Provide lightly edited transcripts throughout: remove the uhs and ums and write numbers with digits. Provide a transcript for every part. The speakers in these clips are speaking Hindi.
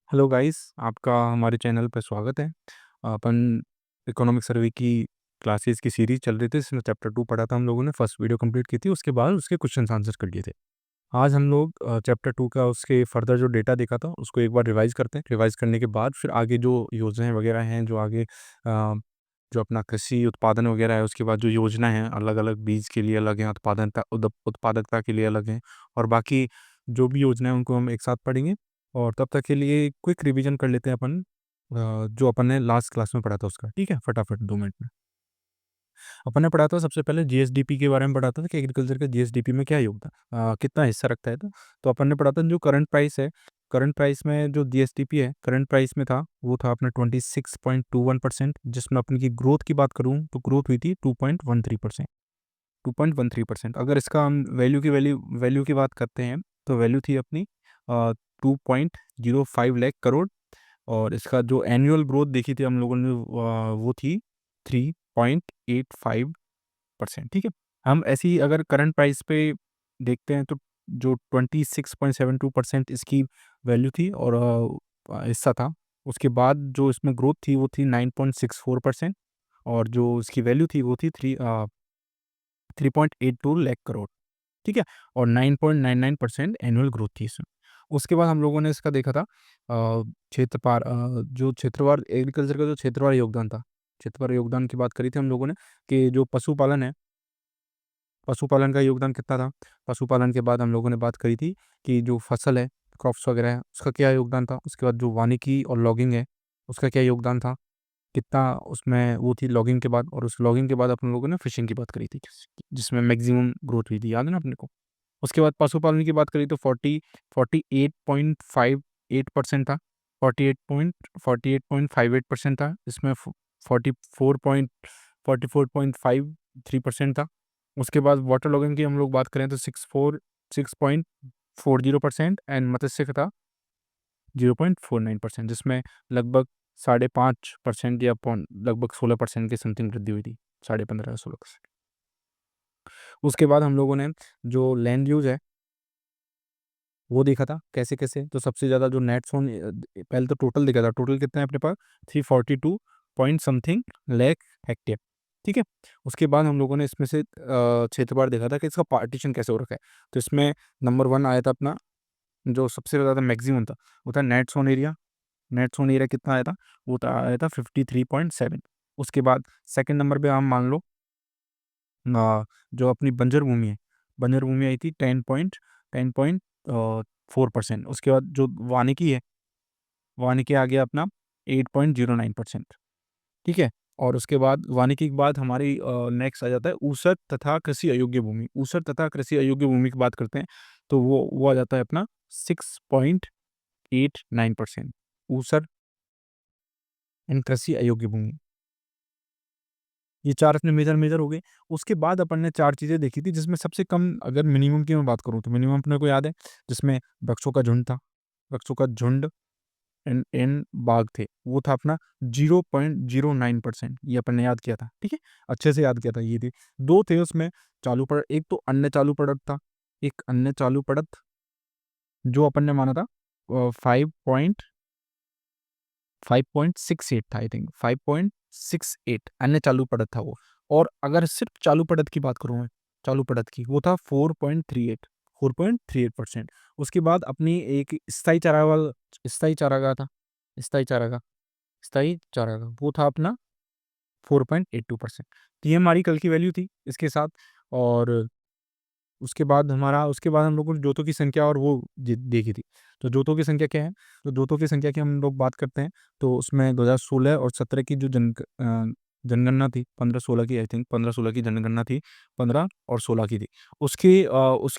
हेलो गाइस, आपका हमारे चैनल पे स्वागत है। अपन इकोनॉमिक सर्वे की क्लासेस की सीरीज चल रही थी, इसमें चैप्टर 2 पढ़ा था हम लोगों ने। फर्स्ट वीडियो कंप्लीट की थी, उसके बाद उसके क्वेश्चन आंसर कर लिए थे। आज हम लोग चैप्टर 2 का उसके फर्दर जो डेटा देखा था उसको एक बार रिवाइज करते हैं। रिवाइज करने के बाद फिर आगे जो योजनाएं वगैरह हैं, जो आगे जो अपना कृषि उत्पादन वगैरह है, उसके बाद जो योजना है अलग अलग बीज के लिए अलग है, उत्पादकता के लिए अलग है, और बाकी जो भी योजना है उनको हम एक साथ पढ़ेंगे। और तब तक के लिए क्विक रिवीजन कर लेते हैं अपन, जो अपन ने लास्ट क्लास में पढ़ा था उसका। ठीक है, फटाफट 2 मिनट में। अपन ने पढ़ा था सबसे पहले जीएसडीपी के बारे में पढ़ा था कि एग्रीकल्चर का जीएसडीपी में क्या योगदान, कितना हिस्सा रखता है। तो अपन ने पढ़ा था जो करंट प्राइस है, करंट प्राइस में जो जीएसडीपी है करंट प्राइस में था, वो था अपना 26.21%, जिसमें अपनी की ग्रोथ की बात करूँ तो ग्रोथ हुई थी 2.13%। 2.13%। अगर इसका हम वैल्यू की बात करते हैं तो वैल्यू थी अपनी 2.05 लाख करोड़। और इसका जो एनुअल ग्रोथ देखी थी हम लोगों ने, वो थी 3.85%। ठीक है। हम ऐसी अगर करंट प्राइस पे देखते हैं तो जो 26.72% इसकी वैल्यू थी और हिस्सा था, उसके बाद जो इसमें ग्रोथ थी वो थी 9.64%। और जो इसकी वैल्यू थी वो थी 3.82 लाख करोड़। ठीक है। और 9.99% एनुअल ग्रोथ थी इसमें। उसके बाद हम लोगों ने इसका देखा था जो क्षेत्रवार एग्रीकल्चर का जो क्षेत्रवार योगदान था, क्षेत्रवार योगदान की बात करी थी हम लोगों ने कि जो पशुपालन है, पशुपालन का योगदान कितना था। पशुपालन के बाद हम लोगों ने बात करी थी कि जो फसल है, क्रॉप्स वगैरह है, उसका क्या योगदान था। उसके बाद जो वानिकी और लॉगिंग है, उसका क्या योगदान था, कितना उसमें वो थी लॉगिंग के बाद। और उस लॉगिंग के बाद अपन लोगों ने फिशिंग की बात करी थी, जिसमें मैक्सिमम ग्रोथ हुई थी, याद है ना अपने को। उसके बाद पशुपालन की बात करी तो 48.58% था। 48.58% था। इसमें 44.53% था। उसके बाद वाटर लॉगिंग की हम लोग बात करें तो 6.40% एंड मत्स्य का था 0.49%, जिसमें लगभग 5.5% या लगभग 16% की समथिंग वृद्धि हुई थी, 15.5 16%। उसके बाद हम लोगों ने जो लैंड यूज है वो देखा था कैसे कैसे। तो सबसे ज़्यादा जो नेट सोन, पहले तो टोटल देखा था, टोटल कितना है अपने पास, 342 पॉइंट समथिंग लाख हेक्टेयर। ठीक है। उसके बाद हम लोगों ने इसमें से क्षेत्रफल देखा था कि इसका पार्टीशन कैसे हो रखा है। तो इसमें नंबर 1 आया था अपना, जो सबसे ज़्यादा मैक्सिमम था वो था net sown area. Net sown area कितना आया था, आया था 53.7। उसके बाद सेकंड नंबर पे हम मान लो जो अपनी बंजर भूमि है, बंजर भूमि आई थी 10.4%। उसके बाद जो वानिकी है, वानिकी आ गया अपना 8.09%। ठीक है। और उसके बाद वानिकी के बाद हमारी नेक्स्ट आ जाता है ऊसर तथा कृषि अयोग्य भूमि। ऊसर तथा कृषि अयोग्य भूमि की बात करते हैं तो वो आ जाता है अपना 6.89%। ऊसर एंड कृषि अयोग्य भूमि, ये 4 अपने मेजर मेजर हो गए। उसके बाद अपन ने 4 चीज़ें देखी थी, जिसमें सबसे कम अगर मिनिमम की मैं बात करूँ तो मिनिमम अपने को याद है, जिसमें वृक्षों का झुंड था। वृक्षों का झुंड एंड एंड बाग थे, वो था अपना 0.09%। ये अपन ने याद किया था। ठीक है, अच्छे से याद किया था। ये थे 2 थे उसमें चालू पड़त, एक तो अन्य चालू पड़त था, एक अन्य चालू पड़त जो अपन ने माना था 5.68 था, आई थिंक 5.68 अन्य चालू पड़त था वो। और अगर सिर्फ चालू पड़त की बात करूँ मैं, चालू पड़त की, वो था 4.38%। उसके बाद अपनी एक स्थाई चारागाह था, स्थाई चारागाह, स्थाई चारागाह वो था अपना 4.82%। तो ये हमारी कल की वैल्यू थी इसके साथ। और उसके बाद हम लोगों ने जोतों की संख्या और वो देखी थी। तो जोतों की संख्या क्या है, तो जोतों की संख्या की हम लोग बात करते हैं तो उसमें 2016 और 17 की जो जनगणना थी, 15-16 की, आई थिंक 15-16 की जनगणना थी, 15 और 16 की थी। उसके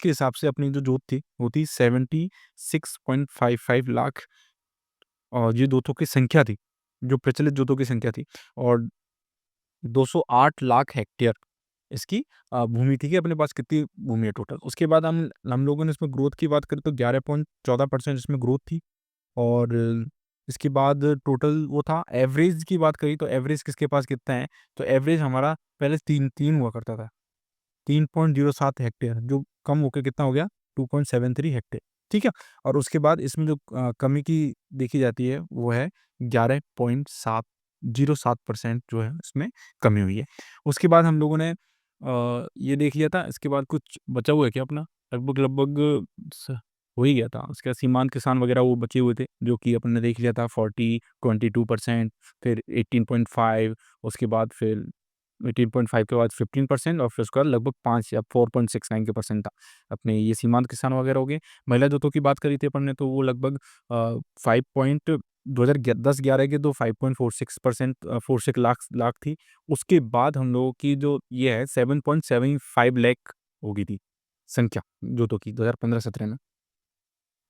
हिसाब से अपनी जो जोत थी वो थी 76.55 लाख। और ये जोतों की संख्या थी, जो प्रचलित जोतों की संख्या थी। और 208 लाख हेक्टेयर इसकी भूमि थी कि अपने पास कितनी भूमि है टोटल। उसके बाद हम लोगों ने इसमें ग्रोथ की बात करें तो 11.14% इसमें ग्रोथ थी। और इसके बाद टोटल वो था, एवरेज की बात करी तो एवरेज किसके पास कितना है, तो एवरेज हमारा पहले 3 हुआ करता था, 3.07 हेक्टेयर, जो कम होकर कितना हो गया 2.73 हेक्टेयर। ठीक है? और उसके बाद इसमें जो कमी की देखी जाती है वो है 11.707% जो है इसमें कमी हुई है। उसके बाद हम लोगों ने ये देख लिया था, इसके बाद कुछ बचा हुआ है क्या अपना? लगभग स हो ही गया था। उसके बाद सीमांत किसान वगैरह वो बचे हुए थे, जो कि अपन ने देख लिया था 40, 22%, फिर 18.5, उसके बाद फिर 18.5 के बाद 15% और फिर उसके बाद लगभग 5 या 4.69 के परसेंट था। अपने ये सीमांत किसान वगैरह हो गए। महिला दूतों की बात करी थी अपन ने, तो वो लगभग 5 पॉइंट 2010-11 के तो 5.46% 46 लाख थी। उसके बाद हम लोगों की जो ये है 7.75 लाख हो गई थी संख्या जोतों की 2015-17 में।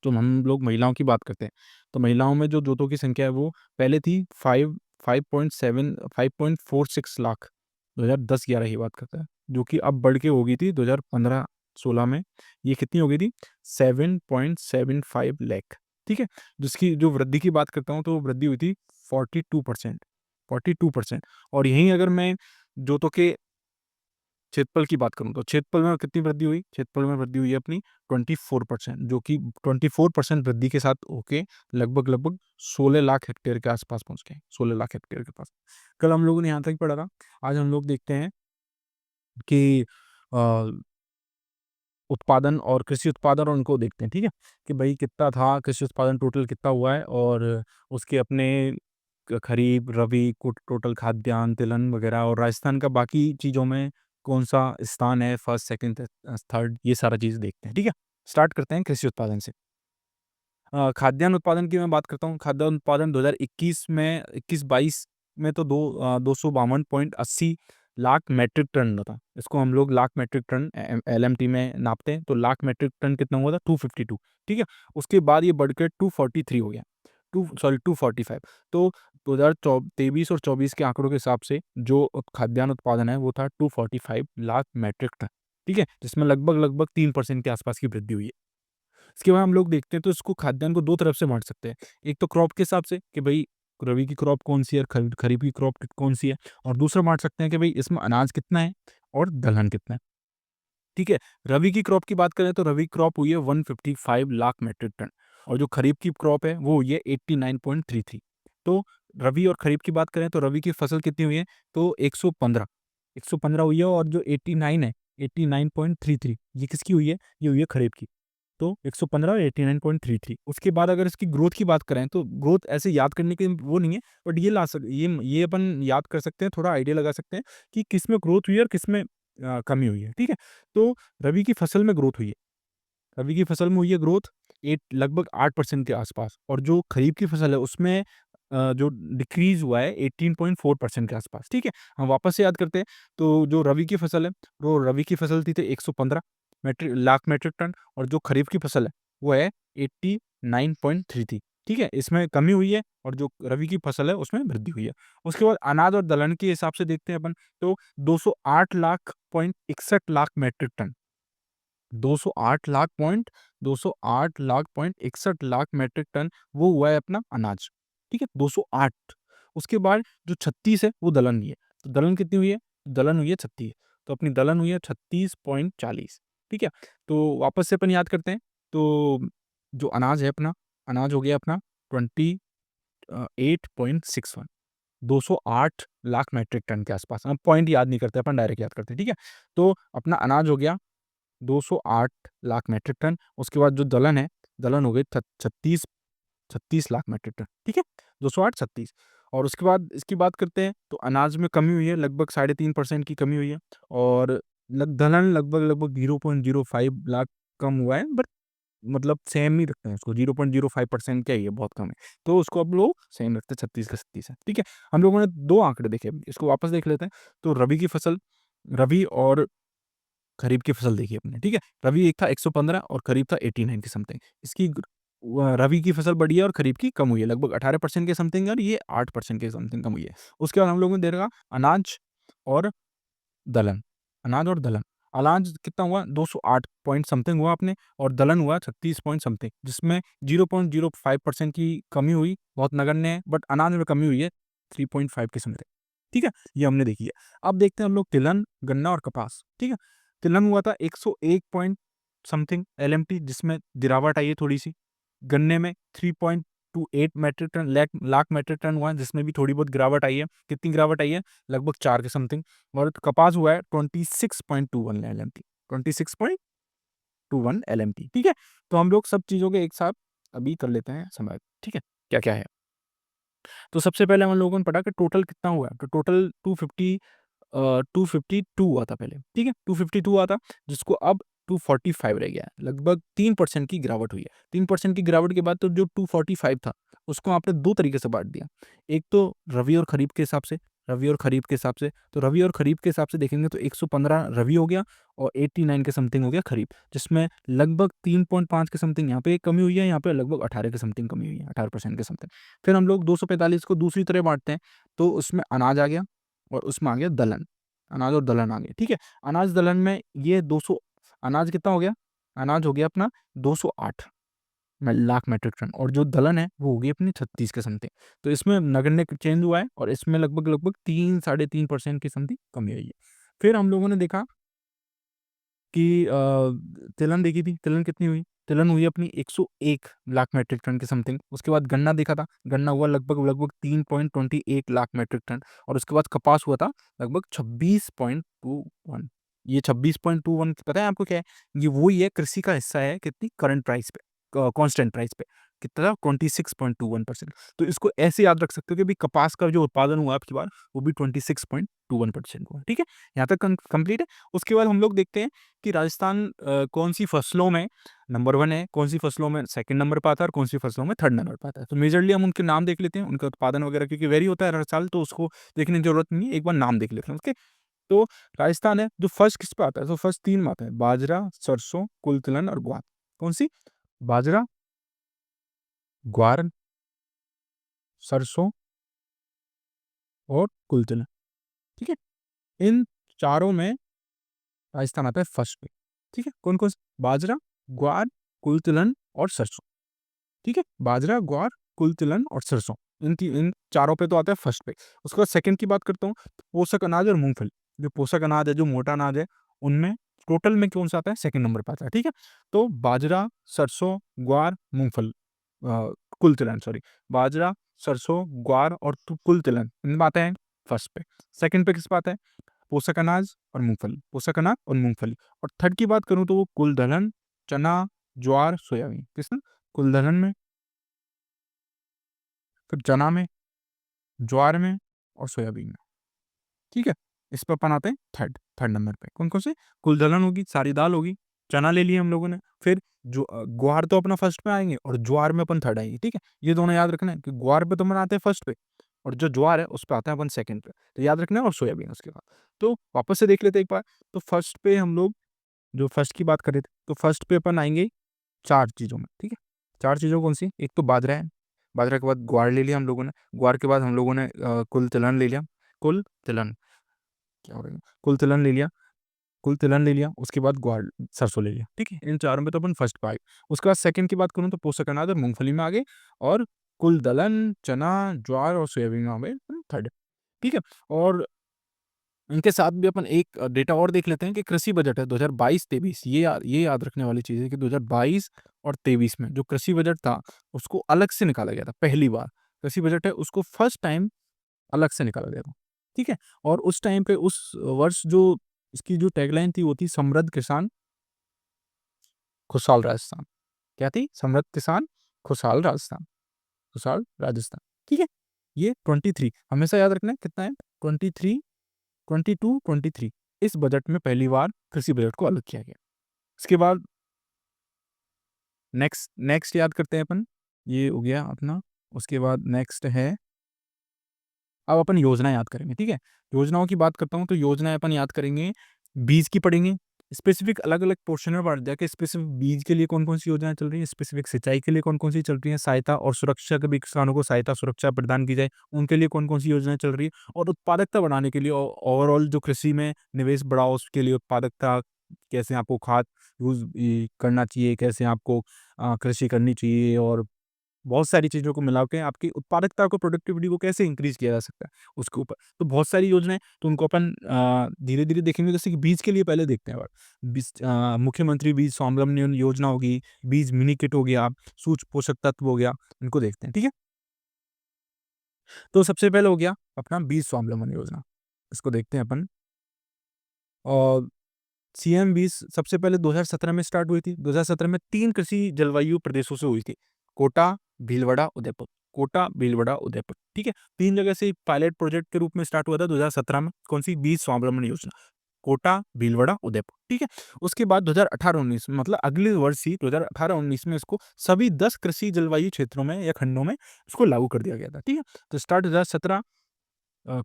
तो हम लोग महिलाओं की बात करते हैं, तो महिलाओं में जो जोतों की संख्या है वो पहले थी 5.46 लाख 2010-11 की बात करते हैं, जो कि अब बढ़ के हो गई थी 2015-16 में। ये कितनी हो गई थी? 7.75 लाख, ठीक है? जिसकी जो वृद्धि की बात करता हूँ, तो वो वृद्धि हुई थी 42%, 42%। और यहीं अगर मैं जोतों के क्षेत्रफल की बात करूँ, तो क्षेत्रफल में कितनी वृद्धि हुई? क्षेत्रफल में वृद्धि हुई है अपनी 24%, जो कि 24% वृद्धि के साथ होके लगभग 16 लाख हेक्टेयर के आसपास पहुँच गए, 16 लाख हेक्टेयर के पास। कल हम लोगों ने यहाँ तक पढ़ा था। आज हम लोग देखते हैं कि अ, उत्पादन और कृषि उत्पादन और उनको देखते हैं, ठीक है? कि भई कितना था, कृषि उत्पादन टोटल कितना हुआ है और उसके अपने खरीफ, रबी, टोटल खाद्यान्न, तिलहन वगैरह और राजस्थान का बाकी चीज़ों में कौन-सा स्थान है, फर्स्ट, सेकंड, थर्ड, ये सारा चीज़ देखते हैं, ठीक है? स्टार्ट करते हैं कृषि उत्पादन से। खाद्यान्न उत्पादन की मैं बात करता हूँ, खाद्यान्न उत्पादन 2021 में 21-22 में तो 252.80 लाख मेट्रिक टन था। इसको हम लोग लाख मेट्रिक टन एलएमटी में नापते हैं, तो लाख मेट्रिक टन कितना हुआ था? 252, ठीक है? उसके बाद ये बढ़कर 243 हो गया। 245। तो 2023 और 24 के आंकड़ों के हिसाब से जो खाद्यान्न उत्पादन है वो था 245 लाख मेट्रिक टन, ठीक है? जिसमें लगभग 3% के आसपास की वृद्धि हुई है। इसके बाद हम लोग देखते हैं, तो इसको खाद्यान्न को 2 तरफ से बाँट सकते हैं। एक तो क्रॉप के हिसाब से कि भई रबी की क्रॉप कौन-सी है, खरीफ की क्रॉप कौन-सी है, और दूसरा बाँट सकते हैं कि भई इसमें अनाज कितना है और दलहन कितना है, ठीक है? रबी की क्रॉप की बात करें, तो रबी क्रॉप हुई है 155 लाख मेट्रिक टन और जो खरीफ की क्रॉप है वो हुई है 89.33। तो रबी और खरीफ की बात करें, तो रबी की फसल कितनी हुई है? तो 115 हुई है, और जो 89 है, 89.33 ये किसकी हुई है? ये हुई है खरीफ की। तो 115 और 89.33। उसके बाद अगर इसकी ग्रोथ की बात करें, तो ग्रोथ ऐसे याद करने की वो नहीं है, बट ये अपन याद कर सकते हैं, थोड़ा आइडिया लगा सकते हैं कि किसमें ग्रोथ हुई है और किसमें कमी हुई है, ठीक है? तो रबी की फसल में ग्रोथ हुई है। रबी की फसल में हुई है ग्रोथ लगभग 8% के आसपास, और जो खरीफ की फसल है उसमें जो डिक्रीज़ हुआ है 18.4% के आसपास, ठीक है? हम वापस से याद करते हैं, तो जो रबी की फसल है, वो रबी की फसल थी तो 115 लाख मेट्रिक टन, और जो खरीफ की फसल है, वो है 89.33, ठीक है? इसमें कमी हुई है और जो रबी की फसल है उसमें वृद्धि हुई है। उसके बाद अनाज और दलहन के हिसाब से देखते हैं अपन, तो 208 lakh metric ton, 208 lakh point 61 lakh metric ton वो हुआ है अपना अनाज, ठीक है? 208। उसके बाद जो 36 है वो दलहन की है। तो दलहन कितनी हुई है? दलहन हुई है 36। तो अपनी दलहन हुई है 36.40, ठीक है? तो वापस से अपन याद करते हैं, तो जो अनाज है अपना, अनाज हो गया अपना 8.61, 208 लाख मेट्रिक टन के आसपास। हम पॉइंट याद नहीं करते, अपन डायरेक्ट याद करते हैं, ठीक है? तो अपना अनाज हो गया 208 लाख मेट्रिक टन। उसके बाद जो दलहन है, दलहन हो गई 36 लाख मेट्रिक टन, ठीक है? 208, 36। और उसके बाद इसकी बात करते हैं, तो अनाज में कमी हुई है, लगभग 3.5% की कमी हुई है, और दलहन लगभग 0.05 लाख कम हुआ है, बट मतलब सेम ही रखते हैं उसको, 0.05% क्या ही है, बहुत कम है। तो उसको अब लोग सेम रखते हैं, 36 का 36 है, ठीक है? हम लोगों ने 2 आंकड़े देखे, इसको वापस देख लेते हैं। तो रबी की फसल, रबी और खरीफ की फसल देखी अपने, ठीक है? रबी एक था 115 और खरीफ था 89 के समथिंग। इसकी रबी की फसल बढ़ी है और खरीफ की कम हुई है, लगभग 18% के समथिंग, और ये 8% के समथिंग कम हुई है। उसके बाद हम लोगों ने देखा अनाज और दलहन, अनाज और दलहन। अनाज कितना हुआ? 208 पॉइंट समथिंग हुआ अपने, और दलहन हुआ 36 पॉइंट समथिंग, जिसमें 0.05% की कमी हुई, बहुत नगण्य है, बट अनाज में कमी हुई है 3.5 के समथिंग, ठीक है? ये हमने देखी है। अब देखते हैं हम लोग तिलहन, गन्ना और कपास, ठीक है? तिलहन हुआ था 101 समथिंग LMT जिसमें गिरावट आई है थोड़ी सी। गन्ने में 3.28 metric ton lakh metric ton हुआ है, जिसमें भी थोड़ी बहुत गिरावट आई है। कितनी गिरावट आई है? लगभग 4 के समथिंग। और कपास हुआ है 26.21 LMT, 26.21 LMT। ठीक है, तो हम लोग सब चीज़ों के एक साथ अभी कर लेते हैं समय। ठीक है, क्या क्या है। तो सबसे पहले हम लोगों ने पढ़ा कि टोटल कितना हुआ है। तो टोटल 252 हुआ था पहले। ठीक है, 252 हुआ था, जिसको अब 245 रह गया है। लगभग 3% की गिरावट हुई है। 3% की गिरावट के बाद तो जो 245 था उसको आपने दो तरीके से बांट दिया। एक तो रबी और खरीफ के हिसाब से, रबी और खरीफ के हिसाब से। तो रबी और खरीफ के हिसाब से देखेंगे तो 115 रबी हो गया और 89 के समथिंग हो गया खरीफ, जिसमें लगभग 3.5 के समथिंग यहाँ पे कमी हुई है, यहाँ पे लगभग 18 के समथिंग कमी हुई है, 18% के समथिंग। फिर हम लोग 245 को दूसरी तरह बांटते हैं, तो उसमें अनाज आ गया और उसमें आ गया दलहन। अनाज और दलहन आ गया। ठीक है, अनाज दलहन में ये 200, अनाज कितना हो गया? अनाज हो गया अपना 208 लाख मेट्रिक टन, और जो दलहन है वो हो गई अपनी 36 के समथिंग। तो इसमें नगण्य चेंज हुआ है और इसमें लगभग लगभग 3-3.5% की समथिंग कमी आई है। फिर हम लोगों ने देखा कि तिलहन देखी थी। तिलहन कितनी हुई? तिलहन हुई अपनी 101 लाख मेट्रिक टन के समथिंग। उसके बाद गन्ना देखा था, गन्ना हुआ लगभग लगभग 3.28 लाख मेट्रिक टन। और उसके बाद कपास हुआ था लगभग 26.21। ये 26.21 पता है आपको क्या है? ये वही है, कृषि का हिस्सा है कितनी करंट प्राइस पे, कांस्टेंट प्राइस पे, कितना? 26.21%। तो इसको ऐसे याद रख सकते हो कि भी कपास का जो उत्पादन हुआ आपकी बार, वो भी 26.21% हुआ। ठीक है, यहाँ तक कंप्लीट है। उसके बाद हम लोग देखते हैं कि राजस्थान कौन सी फसलों में नंबर 1 है, कौन सी फसलों में सेकंड नंबर पर आता है और कौन सी फसलों में थर्ड नंबर पर आता है। तो मेजरली हम उनके नाम देख लेते हैं, उनका उत्पादन वगैरह, क्योंकि वेरी होता है हर साल, तो उसको देखने की जरूरत नहीं है, एक बार नाम देख लेते हैं उसके। तो राजस्थान है जो फर्स्ट किस पे आता है? तो फर्स्ट 3 में आता है, बाजरा, सरसों, कुलथलन और ग्वार। कौन सी? बाजरा, ग्वार, सरसों और कुलथलन। ठीक है, इन चारों में राजस्थान आता है फर्स्ट पे। ठीक है, कौन कौन से? बाजरा, ग्वार, कुलथलन और सरसों। ठीक है, बाजरा, ग्वार, कुलथलन और सरसों, इन चारों पे तो आता है फर्स्ट पे। उसके बाद सेकंड की बात करता हूँ, पोषक अनाज और मूंगफली। जो पोषक अनाज है, जो मोटा अनाज है, उनमें टोटल में कौन सा आता है? सेकंड नंबर पे आता है। ठीक है, तो बाजरा, सरसों, ग्वार, मूंगफली, कुलथलन, सॉरी, बाजरा, सरसों, ग्वार और कुलथलन, इनमें आता है फर्स्ट पे। सेकंड पे किस पे आता है? पोषक अनाज और मूंगफली, पोषक अनाज और मूंगफली। और थर्ड की बात करूं तो वो कुलदलहन, चना, ज्वार, सोयाबीन। किसमें? कुलदलहन में, फिर चना में, ज्वार में और सोयाबीन में। ठीक है, इस पर अपन आते हैं थर्ड थर्ड नंबर पे। कौन कौन से? कुलदलहन होगी, सारी दाल होगी, चना ले लिए हम लोगों ने, फिर जो ग्वार तो अपना फर्स्ट पे आएंगे और ज्वार में अपन थर्ड आएंगे। ठीक है, ये दोनों याद रखना है कि ग्वार पे तो अपन आते हैं फर्स्ट पे और जो ज्वार है उस पे आता है अपन सेकंड पे, तो याद रखना है। और सोयाबीन उसके बाद। तो वापस से देख लेते हैं एक बार। तो फर्स्ट पे हम लोग जो फर्स्ट की बात करें थे, तो फर्स्ट पे अपन आएंगे 4 चीज़ों में। ठीक है, 4 चीज़ों कौन सी? एक तो बाजरा है, बाजरा के बाद ग्वार ले लिया हम लोगों ने, ग्वार के बाद हम लोगों ने कुलतिलहन ले लिया, कुलतिलहन, क्या हो रहा है? कुलतिलहन ले लिया, कुलतिलहन ले लिया, उसके बाद ग्वार, सरसों ले लिया। ठीक है, इन चारों में तो अपन फर्स्ट पे आए। उसके बाद सेकंड की बात करूँ तो पोषक अनाज और मूंगफली में आ गए, और कुलदलहन, चना, ज्वार और सोयाबीन में आ गए थर्ड। ठीक है, और इनके साथ भी अपन एक डेटा और देख लेते हैं कि कृषि बजट है 2022-23, ये याद रखने वाली चीज़ है कि 2022 और 23 में जो कृषि बजट था, उसको अलग से निकाला गया था पहली बार। कृषि बजट है उसको फर्स्ट टाइम अलग से निकाला गया था। ठीक है, और उस टाइम पे उस वर्ष जो इसकी जो टैगलाइन थी वो थी समृद्ध किसान, खुशहाल राजस्थान। क्या थी? समृद्ध किसान, खुशहाल राजस्थान, खुशहाल राजस्थान। ठीक है, ये 23 हमेशा याद रखना है, कितना है? 23, 22, 23, इस बजट में पहली बार कृषि बजट को अलग किया गया। इसके बाद नेक्स्ट नेक्स्ट याद करते हैं अपन, ये हो गया अपना। उसके बाद नेक्स्ट है, अब अपन योजना याद करेंगे। ठीक है, योजनाओं की बात करता हूँ तो योजनाएं अपन याद करेंगे, बीज की पढ़ेंगे, स्पेसिफिक अलग अलग पोर्शन में बांट दिया कि स्पेसिफिक बीज के लिए कौन कौन सी योजनाएं चल रही है, स्पेसिफिक सिंचाई के लिए कौन कौन सी चल रही है, सहायता और सुरक्षा के भी किसानों को सहायता सुरक्षा प्रदान की जाए, उनके लिए कौन कौन सी योजनाएं चल रही है, और उत्पादकता बढ़ाने के लिए ओवरऑल जो कृषि में निवेश बढ़ाओ उसके लिए उत्पादकता, कैसे आपको खाद यूज करना चाहिए, कैसे आपको कृषि करनी चाहिए, और बहुत सारी चीज़ों को मिला के आपकी उत्पादकता को, प्रोडक्टिविटी को कैसे इंक्रीज़ किया जा सकता है, उसके ऊपर। तो बहुत सारी योजनाएँ, तो उनको अपन धीरे-धीरे देखेंगे। जैसे कि बीज के लिए पहले देखते हैं और मुख्यमंत्री बीज स्वावलंबन योजना होगी, बीज मिनी किट हो गया, सूक्ष्म पोषक तत्व हो गया, इनको देखते हैं, ठीक है? तो सबसे पहले हो गया अपना बीज स्वावलंबन योजना, इसको देखते हैं अपन। और सीएम 20 सबसे पहले 2017 में स्टार्ट हुई थी। 2017 में 3 कृषि जलवायु प्रदेशों से हुई थी। कोटा, भीलवाड़ा, उदयपुर। कोटा, भीलवाड़ा, उदयपुर, ठीक है? 3 जगह से पायलट प्रोजेक्ट के रूप में स्टार्ट हुआ था 2017 में। कौन-सी? बीज स्वावलंबन योजना। कोटा, भीलवाड़ा, उदयपुर, ठीक है? उसके बाद 2018-19 मतलब अगले वर्ष ही 2018-19 में इसको सभी 10 कृषि जलवायु क्षेत्रों में या खंडों में इसको लागू कर दिया गया था, ठीक है? तो स्टार्ट 2017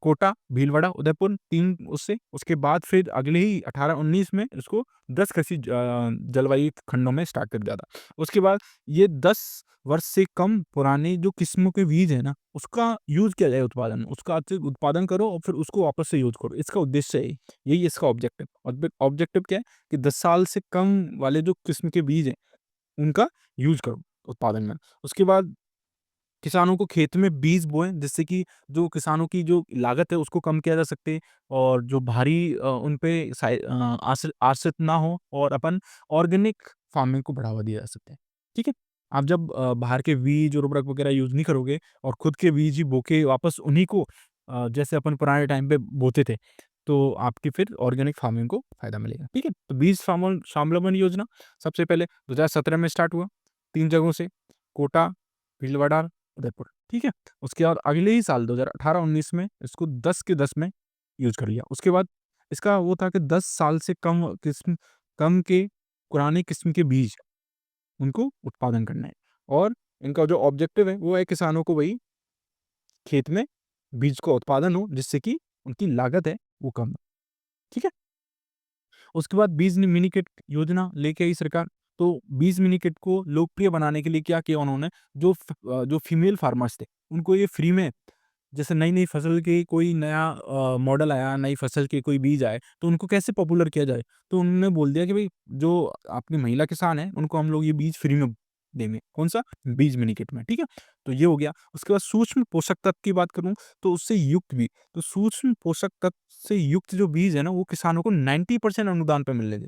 कोटा, भीलवाड़ा, उदयपुर 3 उससे, उसके बाद फिर अगले ही 18-19 में इसको 10 कृषि जलवायु खंडों में स्टार्ट कर दिया था। उसके बाद ये 10 वर्ष से कम पुराने जो किस्मों के बीज हैं ना, उसका यूज़ किया जाए उत्पादन में। उसका अच्छे उत्पादन करो और फिर उसको वापस से यूज़ करो। इसका उद्देश्य है यही इसका ऑब्जेक्टिव। ऑब्जेक्टिव क्या है कि 10 साल से कम वाले जो किस्म के बीज हैं, उनका यूज़ करो उत्पादन में। उसके बाद किसानों को खेत में बीज बोएँ, जिससे कि जो किसानों की जो लागत है उसको कम किया जा सके और जो भारी उन पे आश्रित ना हो और अपन ऑर्गेनिक फार्मिंग को बढ़ावा दिया जा सकता है। ठीक है? आप जब बाहर के बीज और उर्वरक वगैरह यूज़ नहीं करोगे और खुद के बीज ही बो के वापस उन्हीं को जैसे अपन पुराने टाइम पे बोते थे, तो आपकी फिर ऑर्गेनिक फार्मिंग को फ़ायदा मिलेगा। ठीक है? तो बीज स्वावलंबन योजना सबसे पहले 2017 में स्टार्ट हुआ 3 जगहों से, कोटा, भीलवाड़ा, उदयपुर, ठीक है? उसके बाद अगले ही साल 2018-19 में इसको 10 के 10 में यूज़ कर लिया। उसके बाद इसका वो था कि 10 साल से कम के पुराने किस्म के बीज, उनको उत्पादन करना है और इनका जो ऑब्जेक्टिव है, वो है किसानों को वही खेत में बीज का उत्पादन हो, जिससे कि उनकी लागत है, वो कम हो, ठीक है? उसके बाद बीज मिनी किट योजना लेके आई सरकार। तो बीज मिनी किट को लोकप्रिय बनाने के लिए क्या किया उन्होंने, जो फीमेल फार्मर्स थे, उनको ये फ्री में जैसे नई-नई फसल के कोई नया मॉडल आया, नई फसल के कोई बीज आए, तो उनको कैसे पॉपुलर किया जाए? तो उन्होंने बोल दिया कि भई जो आपकी महिला किसान हैं, उनको हम लोग ये बीज फ्री में देंगे। कौन-सा? बीज मिनी किट में, ठीक है? तो ये हो गया। उसके बाद सूक्ष्म पोषक तत्व की बात करूँ, तो उससे युक्त भी। तो सूक्ष्म पोषक तत्व से युक्त जो बीज है ना, वो किसानों को 90% अनुदान पे मिल रहे थे।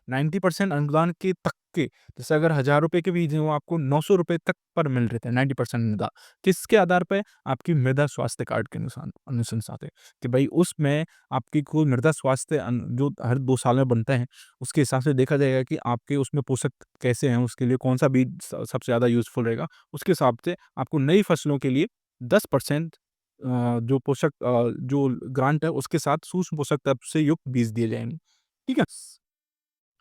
90% अनुदान के तक के, जैसे अगर ₹1000 के बीज हैं, वो आपको ₹900 तक पर मिल रहे थे, 90% अनुदान। किसके आधार पे? आपकी मृदा स्वास्थ्य कार्ड के अनुशंसा पे, कि भाई उसमें आपकी कोई मृदा स्वास्थ्य जो हर 2 साल में बनता है, उसके हिसाब से देखा जाएगा कि आपके उसमें पोषक कैसे हैं, उसके लिए कौन-सा बीज सबसे ज़्यादा यूज़फुल रहेगा। उसके हिसाब से आपको नई फसलों के लिए 10% जो ग्रांट है, उसके साथ सूक्ष्म पोषक तत्व से युक्त बीज दिए जाएँगे। ठीक है?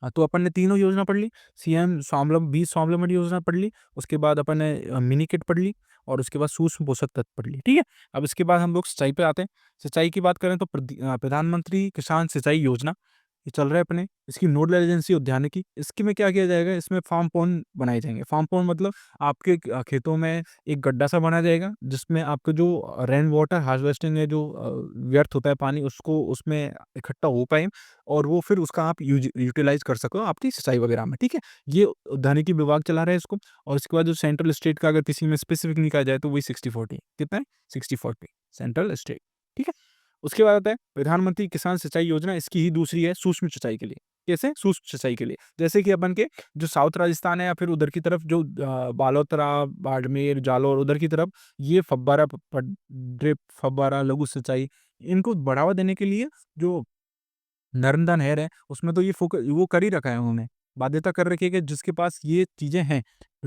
हाँ, तो अपन ने तीनों योजना पढ़ ली, सीएम बीज स्वावलंबन योजना पढ़ ली, उसके बाद अपन ने मिनी किट पढ़ ली और उसके बाद सूक्ष्म पोषक तत्व पढ़ लिए, ठीक है? अब इसके बाद हम लोग सिंचाई पे आते हैं। सिंचाई की बात करें तो प्रधानमंत्री किसान सिंचाई योजना, ये चल रहा है अपने, इसकी नोडल एजेंसी उद्यानिकी, इसकी में क्या किया जाएगा, इसमें फार्म पॉन्ड बनाए जाएँगे। फार्म पॉन्ड मतलब आपके खेतों में एक गड्ढा सा बनाया जाएगा, जिसमें आपका जो रेन वाटर हार्वेस्टिंग है, जो व्यर्थ होता है पानी, उसको उसमें इकट्ठा हो पाए और वो फिर उसका आप यूटिलाइज़ कर सको आपकी सिंचाई वगैरह में, ठीक है? ये उद्यानिकी विभाग चला रहा है इसको और इसके बाद जो सेंट्रल स्टेट का अगर किसी में स्पेसिफिक नहीं कहा जाए तो वही 60-40 कितना है? 60-40 सेंट्रल स्टेट, ठीक है? उसके बाद आता है प्रधानमंत्री किसान सिंचाई योजना, इसकी ही दूसरी है सूक्ष्म सिंचाई के लिए। कैसे? सूक्ष्म सिंचाई के लिए। जैसे कि अपन के जो साउथ राजस्थान है या फिर उधर की तरफ जो बालोतरा, बाड़मेर, जालौर उधर की तरफ ये फव्वारा ड्रिप, फव्वारा, लघु सिंचाई, इनको बढ़ावा देने के लिए जो नर्मदा नहर है, उसमें तो ये वो कर ही रखा है उन्होंने। बाध्यता कर रखी है कि जिसके पास ये चीज़ें हैं,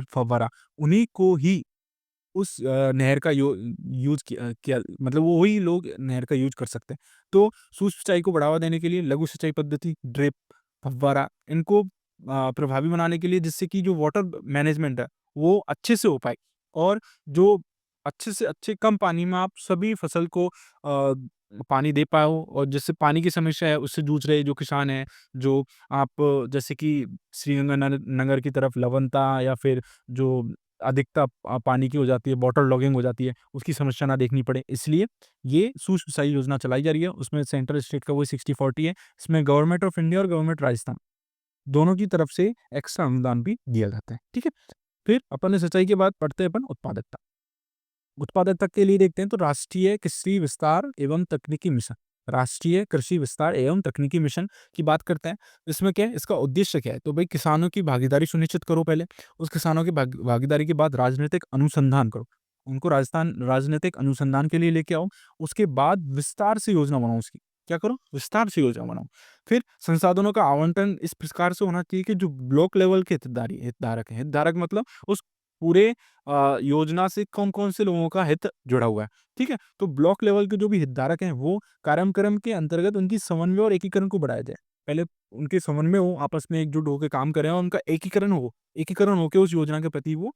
फव्वारा, उन्हीं को ही उस नहर का यूज़ किया मतलब वो वही लोग नहर का यूज़ कर सकते हैं। तो सूक्ष्म सिंचाई को बढ़ावा देने के लिए लघु सिंचाई पद्धति, ड्रिप, फव्वारा, इनको प्रभावी बनाने के लिए जिससे कि जो वाटर मैनेजमेंट है, वो अच्छे से हो पाए और जो अच्छे से अच्छे कम पानी में आप सभी फसल को पानी दे पाओ और जिससे पानी की समस्या है उससे जूझ रहे जो किसान हैं, जो आप जैसे कि श्रीगंगानगर नगर की तरफ लवणता या फिर जो अधिकता पानी की हो जाती है, वाटर लॉगिंग हो जाती है, उसकी समस्या ना देखनी पड़े। इसलिए ये सूक्ष्म सिंचाई योजना चलाई जा रही है। उसमें सेंट्रल स्टेट का वही 60-40 है। इसमें गवर्नमेंट ऑफ इंडिया और गवर्नमेंट राजस्थान दोनों की तरफ से एक्स्ट्रा अनुदान भी दिया जाता है। ठीक है? फिर अपन ने सिंचाई के बाद पढ़ते हैं अपन उत्पादकता। उत्पादकता के लिए देखते हैं तो राष्ट्रीय कृषि विस्तार एवं तकनीकी मिशन, राष्ट्रीय कृषि विस्तार एवं तकनीकी मिशन की बात करते हैं। इसमें क्या है, इसका उद्देश्य क्या है, तो भाई किसानों की भागीदारी सुनिश्चित करो पहले, उस किसानों की भागीदारी के बाद राजनीतिक अनुसंधान करो, उनको राजस्थान राजनीतिक अनुसंधान के लिए लेके आओ, उसके बाद विस्तार से योजना बनाओ, उसकी क्या करो, विस्तार से योजना बनाओ। फिर संसाधनों का आवंटन इस प्रकार से होना चाहिए कि जो ब्लॉक लेवल के हितधारक हैं, हितधारक मतलब उस पूरे योजना से कौन-कौन से लोगों का हित जुड़ा हुआ है, ठीक है? तो ब्लॉक लेवल के जो भी हितधारक हैं, वो कार्यक्रम के अंतर्गत उनकी समन्वय और एकीकरण को बढ़ाया जाए। पहले उनके समन्वय हो, आपस में एकजुट होके काम करें और उनका एकीकरण होके उस योजना के प्रति वो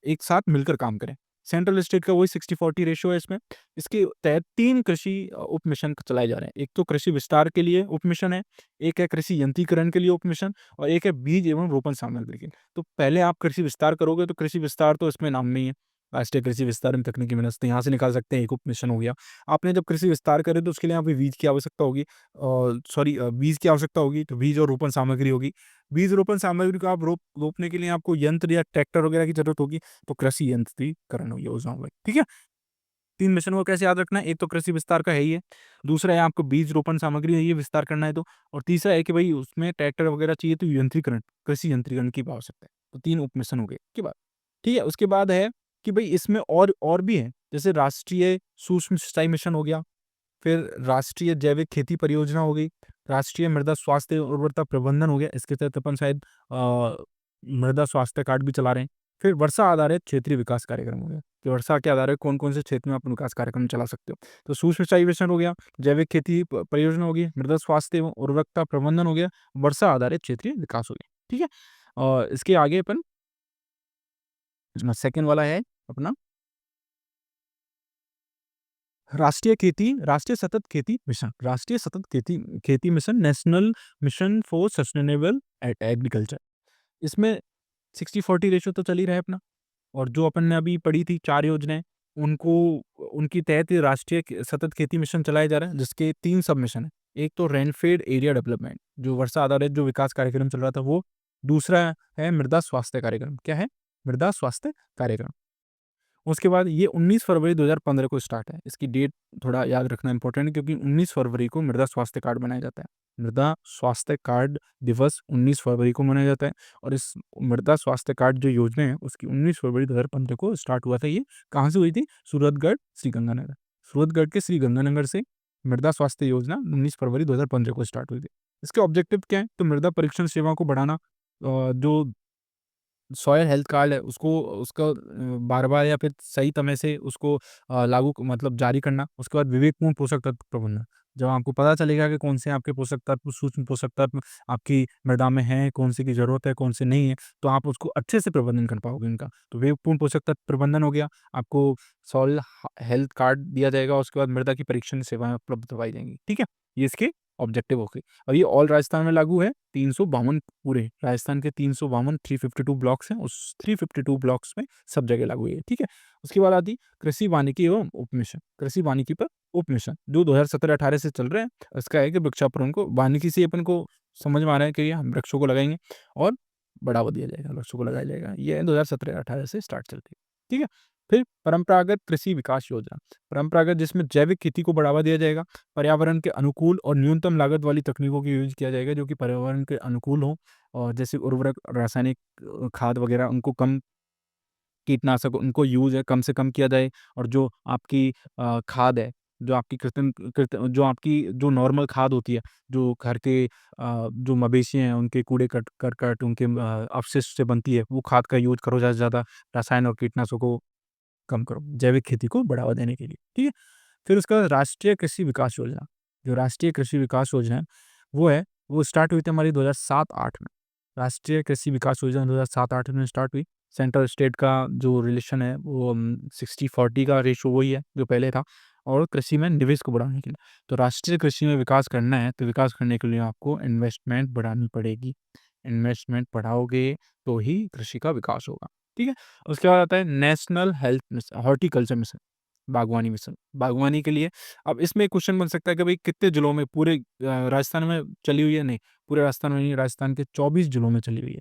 एक साथ मिलकर काम करें। सेंट्रल स्टेट का वही 60-40 रेशियो है इसमें। इसके तहत 3 कृषि उप मिशन चलाए जा रहे हैं। एक तो कृषि विस्तार के लिए उप मिशन है, एक है कृषि यंत्रीकरण के लिए उप मिशन और एक है बीज एवं रोपण सामग्री के लिए। तो पहले आप कृषि विस्तार करोगे तो कृषि विस्तार तो इसमें नाम में ही है। राष्ट्रीय कृषि विस्तार एवं तकनीकी विकास तो यहाँ से निकाल सकते हैं, एक उप मिशन हो गया। आपने जब कृषि विस्तार करे तो उसके लिए यहाँ पे बीज की आवश्यकता होगी, बीज की आवश्यकता होगी, तो बीज और रोपण सामग्री होगी। बीज रोपण सामग्री को आप रोपने के लिए आपको यंत्र या ट्रैक्टर वगैरह की जरूरत होगी, तो कृषि यंत्रीकरण योजना होगी, ठीक है? 3 मिशन को कैसे याद रखना है, एक तो कृषि विस्तार का है ही है, दूसरा है आपको बीज रोपण सामग्री है ये विस्तार करना है तो, और तीसरा है कि भाई उसमें ट्रैक्टर वगैरह चाहिए तो यंत्रीकरण, कृषि यंत्रीकरण की आवश्यकता है। तो 3 उप मिशन हो गए, की बात, ठीक है? उसके बाद है कि भाई इसमें और भी है, जैसे राष्ट्रीय सूक्ष्म सिंचाई मिशन हो गया, फिर राष्ट्रीय जैविक खेती परियोजना हो गई, राष्ट्रीय मृदा स्वास्थ्य और उर्वरता प्रबंधन हो गया, इसके तहत अपन शायद मृदा स्वास्थ्य कार्ड भी चला रहे हैं। फिर वर्षा आधारित क्षेत्रीय विकास कार्यक्रम हो गया, कि वर्षा के आधार पे कौन-कौन से क्षेत्र में आप विकास कार्यक्रम चला सकते हो। तो सूक्ष्म सिंचाई मिशन हो गया, जैविक खेती परियोजना हो गई, मृदा स्वास्थ्य एवं उर्वरकता प्रबंधन हो गया, वर्षा आधारित क्षेत्रीय विकास हो गया, ठीक है? और इसके आगे अपन सेकंड वाला है अपना राष्ट्रीय सतत खेती मिशन, राष्ट्रीय सतत खेती खेती mission, national mission for sustainable agriculture. इसमें 60-40 रेशियो तो चल ही रहा है अपना, और जो अपन ने अभी पढ़ी थी 4 योजनाएँ, उनको उनकी तहत ये राष्ट्रीय सतत खेती मिशन चलाया जा रहा है, जिसके 3 सब मिशन हैं। एक तो रेनफेड एरिया डेवलपमेंट, जो वर्षा आधारित जो विकास कार्यक्रम चल रहा था वो। दूसरा है मृदा स्वास्थ्य कार्यक्रम, क्या है? मृदा स्वास्थ्य कार्यक्रम। उसके बाद ये 19 फरवरी 2015 को स्टार्ट है। इसकी डेट थोड़ा याद रखना इम्पोर्टेंट है, क्योंकि 19 फरवरी को मृदा स्वास्थ्य कार्ड बनाया जाता है। मृदा स्वास्थ्य कार्ड दिवस 19 फरवरी को मनाया जाता है, और इस मृदा स्वास्थ्य कार्ड जो योजना है उसकी 19 फरवरी 2015 को स्टार्ट हुआ था। ये कहाँ से हुई थी? सूरतगढ़, श्रीगंगानगर। सूरतगढ़ के श्रीगंगानगर से मृदा स्वास्थ्य योजना 19 फरवरी 2015 को स्टार्ट हुई थी। इसके ऑब्जेक्टिव क्या है? तो मृदा परीक्षण सेवा को बढ़ाना, जो सॉइल हेल्थ कार्ड है उसको उसका बार-बार या फिर सही समय से उसको लागू मतलब जारी करना। उसके बाद विवेकपूर्ण पोषक तत्व प्रबंधन। जब आपको पता चलेगा कि कौन से आपके पोषक तत्व, सूक्ष्म पोषक तत्व आपकी मृदा में हैं, कौन से की ज़रूरत है, कौन से नहीं है, तो आप उसको अच्छे से प्रबंधन कर पाओगे उनका। तो विवेकपूर्ण पोषक तत्व प्रबंधन हो गया, आपको सॉइल हेल्थ कार्ड दिया जाएगा, उसके बाद मृदा की परीक्षण सेवाएँ उपलब्ध करवाई जाएँगी। ठीक है? ये इसके ऑब्जेक्टिव हो गए। और ये ऑल राजस्थान में लागू है, 352 पूरे राजस्थान के 352 352 ब्लॉक्स हैं, उस 352 ब्लॉक्स में सब जगह लागू है, ठीक है? उसके बाद आती कृषि वानिकी एवं उपमिशन, कृषि वानिकी पर उपमिशन जो 2017-18 से चल रहे हैं। इसका है कि वृक्षारोपण को, वानिकी से अपन को समझ में आ रहा है कि हम वृक्षों को लगाएँगे और बढ़ावा दिया जाएगा, वृक्षों को लगाया जाएगा। ये 2017-18 से स्टार्ट चलती है, ठीक है? फिर परंपरागत कृषि विकास योजना, परंपरागत जिसमें जैविक खेती को बढ़ावा दिया जाएगा, पर्यावरण के अनुकूल और न्यूनतम लागत वाली तकनीकों का यूज़ किया जाएगा, जो कि पर्यावरण के अनुकूल हो, और जैसे उर्वरक, रासायनिक खाद वगैरह उनको कम, कीटनाशक उनको यूज़ है कम से कम किया जाए, और जो आपकी खाद है, जो आपकी जो आपकी जो नॉर्मल खाद होती है, जो घर के जो मवेशी हैं उनके कूड़े करकट उनके अपशिष्ट से बनती है, वो खाद का यूज़ करो ज़्यादा से ज़्यादा, रसायन और कीटनाशकों को कम करो, जैविक खेती को बढ़ावा देने के लिए, ठीक है? फिर उसका बाद राष्ट्रीय कृषि विकास योजना, जो राष्ट्रीय कृषि विकास योजना है, वो है, वो स्टार्ट हुई थी हमारी 2007-8 में। राष्ट्रीय कृषि विकास योजना 2007-8 में स्टार्ट हुई। सेंट्रल स्टेट का जो रिलेशन है वो 60-40 का रेशियो वही है जो पहले था, और कृषि में निवेश को बढ़ाने के लिए। तो राष्ट्रीय कृषि में विकास करना है, तो विकास करने के लिए आपको इन्वेस्टमेंट बढ़ानी पड़ेगी। इन्वेस्टमेंट बढ़ाओगे तो ही कृषि का विकास होगा, ठीक है? उसके बाद आता है national health mission, horticulture mission, बागवानी मिशन। बागवानी के लिए अब इसमें क्वेश्चन बन सकता है कि भाई कितने जिलों में, पूरे राजस्थान में चली हुई है? नहीं, पूरे राजस्थान में नहीं, राजस्थान के 24 जिलों में चली हुई है।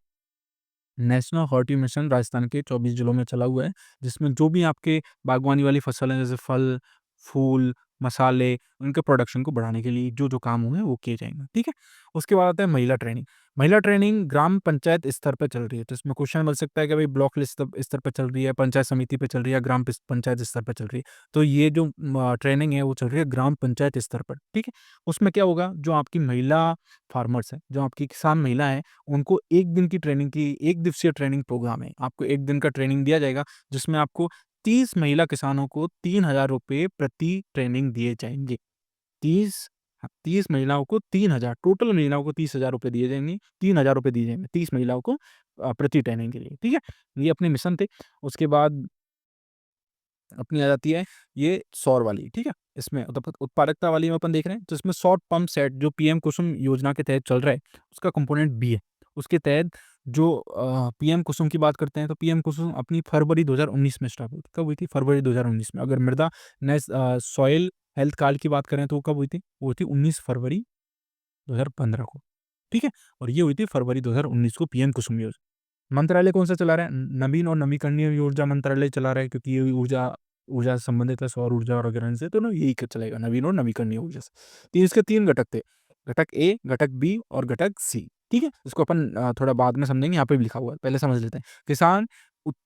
नेशनल हॉर्टी मिशन राजस्थान के 24 जिलों में चला हुआ है, जिसमें जो भी आपके बागवानी वाली फसल है, जैसे फल, फूल, मसाले, उनके प्रोडक्शन को बढ़ाने के लिए जो-जो काम होंगे वो किए जाएँगे, ठीक है? उसके बाद आता है महिला ट्रेनिंग। महिला ट्रेनिंग ग्राम पंचायत स्तर पे चल रही है, तो इसमें क्वेश्चन बन सकता है कि भाई ब्लॉक स्तर पे चल रही है, पंचायत समिति पे चल रही है, ग्राम पंचायत स्तर पे चल रही है। तो ये जो ट्रेनिंग है वो चल रही है ग्राम पंचायत स्तर पर, ठीक है? उसमें क्या होगा, जो आपकी महिला फार्मर्स हैं, जो आपकी किसान महिला हैं, उनको 1 दिन की ट्रेनिंग की 1 दिवसीय ट्रेनिंग प्रोग्राम है। आपको 1 दिन का ट्रेनिंग दिया जाएगा, जिसमें आपको 30 महिला किसानों को ₹3000 प्रति ट्रेनिंग दिए जाएँगे। 30 महिलाओं को 3000, टोटल महिलाओं को ₹30,000 दिए जाएँगे, ₹3000 दिए जाएँगे 30 महिलाओं को प्रति ट्रेनिंग के लिए, ठीक है? ये अपने मिशन थे। उसके बाद अपनी आ जाती है ये सौर वाली, ठीक है? इसमें उत्पादकता वाली में अपन देख रहे हैं, तो इसमें सौर पंप सेट जो पीएम कुसुम योजना के तहत चल रहा है, उसका कंपोनेंट बी है। उसके तहत जो पीएम कुसुम की बात करते हैं, तो पीएम कुसुम अपनी फरवरी 2019 में स्टार्ट हुई थी। कब हुई थी? फरवरी 2019 में। अगर सॉइल हेल्थ कार्ड की बात करें, तो वो कब हुई थी? वो हुई थी 19 फरवरी 2015 को, ठीक है? और ये हुई थी फरवरी 2019 को पीएम कुसुम योजना। मंत्रालय कौन-सा चला रहा है? नवीन और नवीकरणीय ऊर्जा मंत्रालय चला रहा है, क्योंकि ये ऊर्जा ऊर्जा से संबंधित है, सौर ऊर्जा वगैरह से, तो ना यही क चलेगा, नवीन और नवीकरणीय ऊर्जा से। इसके 3 घटक थे, घटक ए, घटक बी और घटक सी, ठीक है? इसको अपन थोड़ा बाद में समझेंगे, यहाँ पे भी लिखा हुआ है, पहले समझ लेते हैं। किसान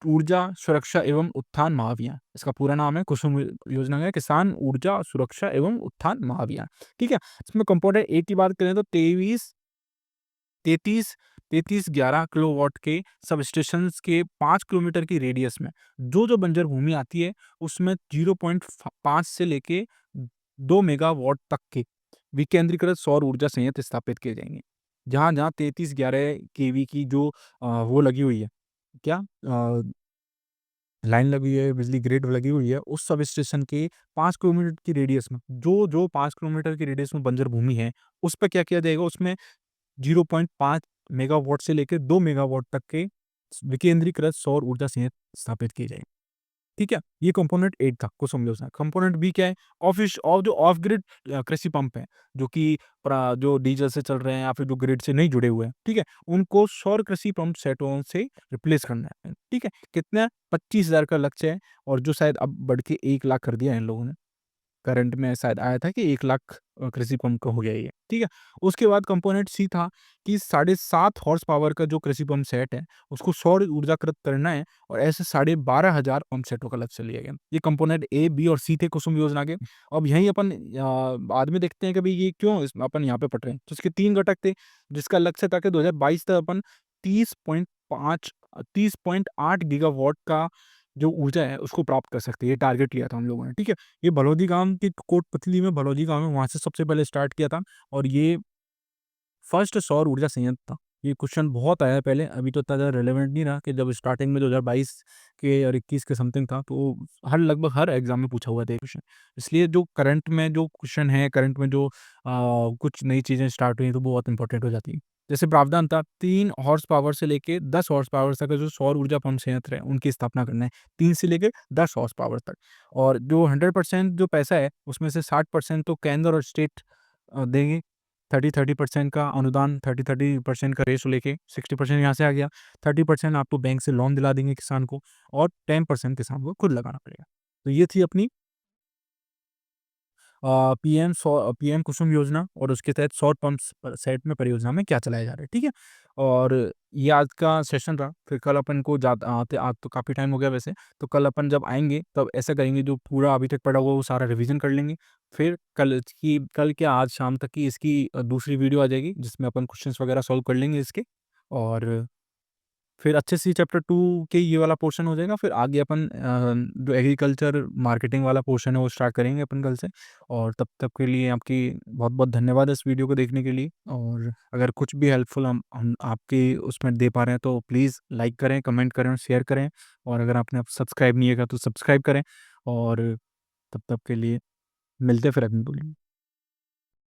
ऊर्जा सुरक्षा एवं उत्थान महाभियान, इसका पूरा नाम है कुसुम योजना का किसान ऊर्जा सुरक्षा एवं उत्थान महाभियान, ठीक है? इसमें कंपोनेंट ए की बात करें, तो 33 3311 किलोवाट के सबस्टेशंस के 5 किलोमीटर की रेडियस में जो-जो बंजर भूमि आती है, उसमें 0.5 से लेके 2 मेगावाट तक के विकेंद्रीकृत सौर ऊर्जा संयंत्र स्थापित किए जाएँगे। जहाँ-जहाँ 3311 केवी की जो वो लगी हुई है, क्या लाइन लगी है, बिजली ग्रिड लगी हुई है, उस सब स्टेशन के 5 किलोमीटर की रेडियस में, जो 5 किलोमीटर की रेडियस में बंजर भूमि है, उस पे क्या किया जाएगा, उसमें 0.5 मेगावाट से लेके 2 मेगावाट तक के विकेंद्रीकृत सौर ऊर्जा संयंत्र स्थापित किए जाएँगे। ठीक है? ये कंपोनेंट 8 था, कुसुम योजना। कंपोनेंट बी क्या है? ऑफ ग्रिड कृषि पंप हैं, जो कि जो डीजल से चल रहे हैं या फिर जो ग्रिड से नहीं जुड़े हुए हैं, ठीक है? उनको सौर कृषि पंप सेटों से रिप्लेस करना है, ठीक है? कितना? 25,000 का लक्ष्य है, और जो शायद अब बढ़ के 1 लाख कर दिया है इन लोगों ने। करंट में शायद आया था कि 1 लाख कृषि पंप का हो गया ये, ठीक है? उसके बाद कंपोनेंट सी था कि 7.5 हॉर्स पावर का जो कृषि पंप सेट है, उसको सौर ऊर्जाकृत करना है, और ऐसे 12,500 पंप सेटों का लक्ष्य लिया गया। ये कंपोनेंट ए, बी और सी थे कुसुम योजना के। अब यहीं अपन बाद में देखते हैं कि भई ये क्यों अपन यहाँ पे पढ़ रहे हैं। तो इसके 3 घटक थे, जिसका लक्ष्य था कि 2022 तक अपन 30.8 गीगावाट का जो ऊर्जा है उसको प्राप्त कर सकते हैं। ये टारगेट लिया था हम लोगों ने, ठीक है? ये भलौदी गाँव की कोटपतली में भलौदी गाँव है, वहाँ से सबसे पहले स्टार्ट किया था, और ये फर्स्ट सौर ऊर्जा संयंत्र था। ये क्वेश्चन बहुत आया है पहले, अभी तो इतना ज़्यादा रिलेवेंट नहीं रहा, कि जब स्टार्टिंग में 2022 के और 21 के समथिंग था, तो लगभग हर एग्ज़ाम में पूछा हुआ था ये क्वेश्चन। इसलिए जो करंट में जो क्वेश्चन है, करंट में जो कुछ नई चीज़ें स्टार्ट हुई हैं, तो वो बहुत इंपॉर्टेंट हो जाती हैं। जैसे प्रावधान था, 3 हॉर्स पावर से लेके 10 हॉर्स पावर तक का जो सौर ऊर्जा पंप संयंत्र है, उनकी स्थापना करना है। 3 से लेके 10 हॉर्स पावर तक, और जो 100% जो पैसा है, उसमें से 60% तो केंद्र और स्टेट देंगे। 30-30% का अनुदान, 30-30% का रेशो लेके 60% यहाँ से आ गया। 30% आपको बैंक से लोन दिला देंगे किसान को, और 10% किसान को खुद लगाना पड़ेगा। तो ये थी अपनी पीएम कुसुम योजना, और उसके तहत सौर पंप्स सेट में परियोजना में क्या चलाया जा रहा है, ठीक है? और ये आज का सेशन रहा, फिर कल अपन को आते आज तो काफ़ी टाइम हो गया वैसे, तो कल अपन जब आएँगे तब ऐसा करेंगे, जो पूरा अभी तक पढ़ा हुआ वो सारा रिवीजन कर लेंगे। फिर कल क्या आज शाम तक की इसकी दूसरी वीडियो आ जाएगी, जिसमें अपन क्वेश्चन्स वगैरह सॉल्व कर लेंगे इसके, और फिर अच्छे से चैप्टर 2 के ये वाला पोर्शन हो जाएगा, फिर आगे अपन जो एग्रीकल्चर मार्केटिंग वाला पोर्शन है वो स्टार्ट करेंगे अपन कल से। और तब तक के लिए आपकी बहुत-बहुत धन्यवाद इस वीडियो को देखने के लिए, और अगर कुछ भी हेल्पफुल हम आपके उसमें दे पा रहे हैं, तो प्लीज़ लाइक करें, कमेंट करें और शेयर करें, और अगर आपने अब सब्सक्राइब नहीं किया तो सब्सक्राइब करें, और तब तक के लिए मिलते हैं फिर अगली वीडियो में।